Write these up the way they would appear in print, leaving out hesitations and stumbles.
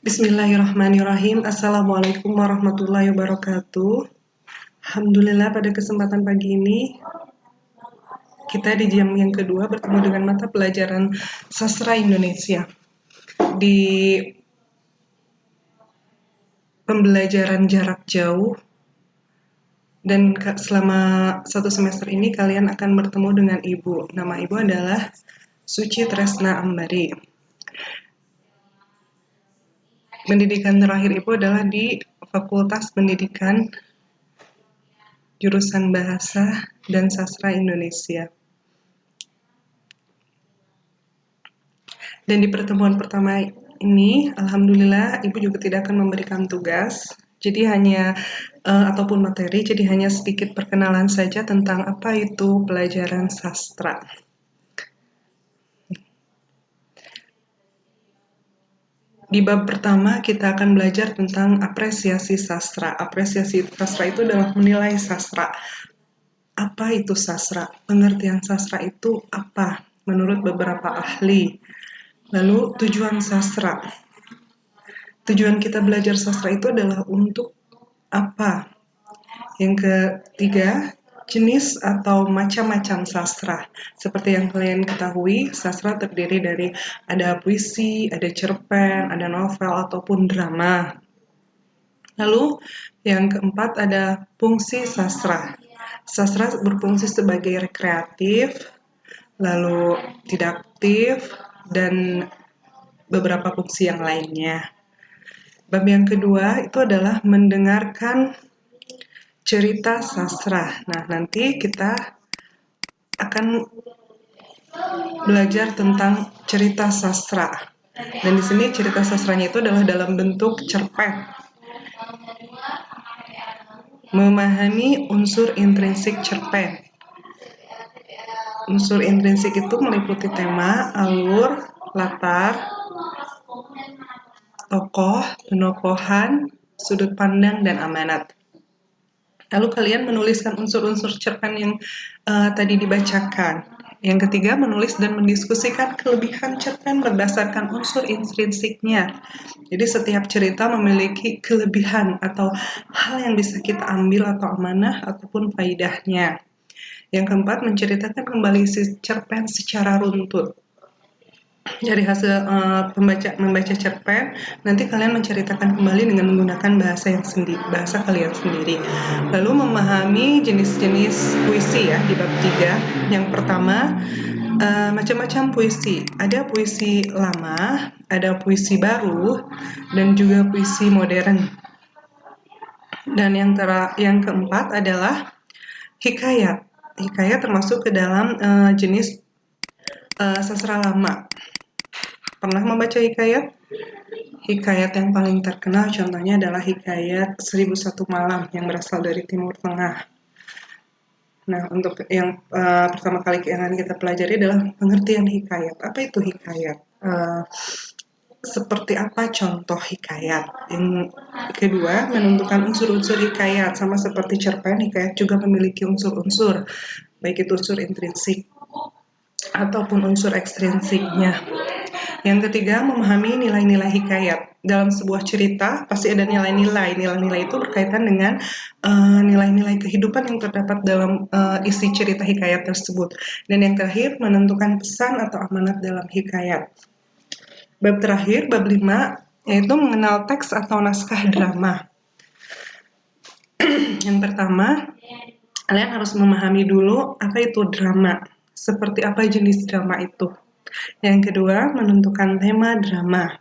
Bismillahirrahmanirrahim. Assalamualaikum warahmatullahi wabarakatuh. Alhamdulillah pada kesempatan pagi ini kita di jam yang kedua bertemu dengan mata pelajaran Sastra Indonesia. Di pembelajaran jarak jauh dan selama satu semester ini kalian akan bertemu dengan ibu. Nama ibu adalah Suci Tresna Ambari. Pendidikan terakhir ibu adalah di Fakultas Pendidikan jurusan Bahasa dan Sastra Indonesia. Dan di pertemuan pertama ini, alhamdulillah ibu juga tidak akan memberikan tugas, jadi hanya ataupun materi, jadi hanya sedikit perkenalan saja tentang apa itu pelajaran sastra. Di bab pertama kita akan belajar tentang apresiasi sastra. Apresiasi sastra itu adalah menilai sastra. Apa itu sastra? Pengertian sastra itu apa? Menurut beberapa ahli. Lalu tujuan sastra. Tujuan kita belajar sastra itu adalah untuk apa? Yang ketiga, jenis atau macam-macam sastra. Seperti yang kalian ketahui, sastra terdiri dari ada puisi, ada cerpen, ada novel, ataupun drama. Lalu yang keempat ada fungsi sastra. Sastra berfungsi sebagai rekreatif, lalu didaktif, dan beberapa fungsi yang lainnya. Bab yang kedua itu adalah mendengarkan cerita sastra. Nah, nanti kita akan belajar tentang cerita sastra. Dan di sini cerita sastranya itu adalah dalam bentuk cerpen. Memahami unsur intrinsik cerpen. Unsur intrinsik itu meliputi tema, alur, latar, tokoh, penokohan, sudut pandang, dan amanat. Lalu kalian menuliskan unsur-unsur cerpen yang tadi dibacakan. Yang ketiga, menulis dan mendiskusikan kelebihan cerpen berdasarkan unsur intrinsiknya. Jadi setiap cerita memiliki kelebihan atau hal yang bisa kita ambil atau amanah ataupun faidahnya. Yang keempat, menceritakan kembali si cerpen secara runtut. Dari hasil membaca cerpen, nanti kalian menceritakan kembali dengan menggunakan bahasa kalian sendiri. Lalu memahami jenis-jenis puisi ya di bab 3. Yang pertama, macam-macam puisi. Ada puisi lama, ada puisi baru, dan juga puisi modern. Dan yang keempat adalah hikayat. Hikayat termasuk ke dalam jenis sastra lama. Pernah membaca hikayat? Hikayat yang paling terkenal contohnya adalah hikayat 1001 Malam yang berasal dari Timur Tengah. Nah, untuk yang pertama kali yang akan kita pelajari adalah pengertian hikayat. Apa itu hikayat? Seperti apa contoh hikayat? Yang kedua, menentukan unsur-unsur hikayat. Sama seperti cerpen, hikayat juga memiliki unsur-unsur, baik itu unsur intrinsik ataupun unsur ekstrinsiknya. Yang ketiga, memahami nilai-nilai hikayat. Dalam sebuah cerita, pasti ada nilai-nilai. Nilai-nilai itu berkaitan dengan nilai-nilai kehidupan yang terdapat dalam isi cerita hikayat tersebut. Dan yang terakhir, menentukan pesan atau amanat dalam hikayat. Bab terakhir, bab 5, yaitu mengenal teks atau naskah drama. Yang pertama, kalian harus memahami dulu apa itu drama. Seperti apa jenis drama itu. Yang kedua, menentukan tema drama.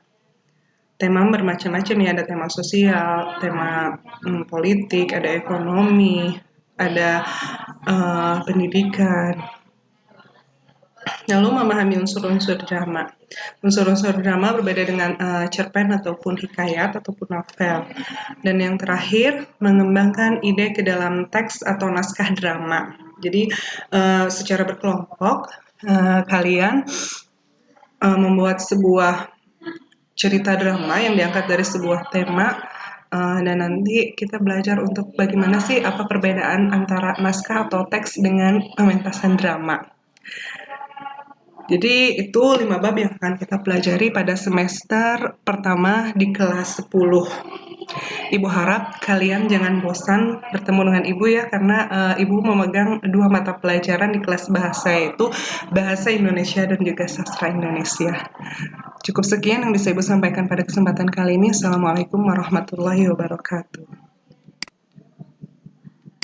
Tema bermacam-macam ya, ada tema sosial, tema politik, ada ekonomi, ada pendidikan. Lalu memahami unsur-unsur drama. Unsur-unsur drama berbeda dengan cerpen ataupun hikayat ataupun novel. Dan yang terakhir, mengembangkan ide ke dalam teks atau naskah drama. Jadi secara berkelompok, kalian membuat sebuah cerita drama yang diangkat dari sebuah tema, dan nanti kita belajar untuk bagaimana sih apa perbedaan antara naskah atau teks dengan pementasan drama. Jadi itu 5 bab yang akan kita pelajari pada semester pertama di kelas 10. Ibu harap kalian jangan bosan bertemu dengan Ibu ya, karena Ibu memegang 2 mata pelajaran di kelas bahasa, yaitu Bahasa Indonesia dan juga Sastra Indonesia. Cukup sekian yang bisa Ibu sampaikan pada kesempatan kali ini. Assalamualaikum warahmatullahi wabarakatuh.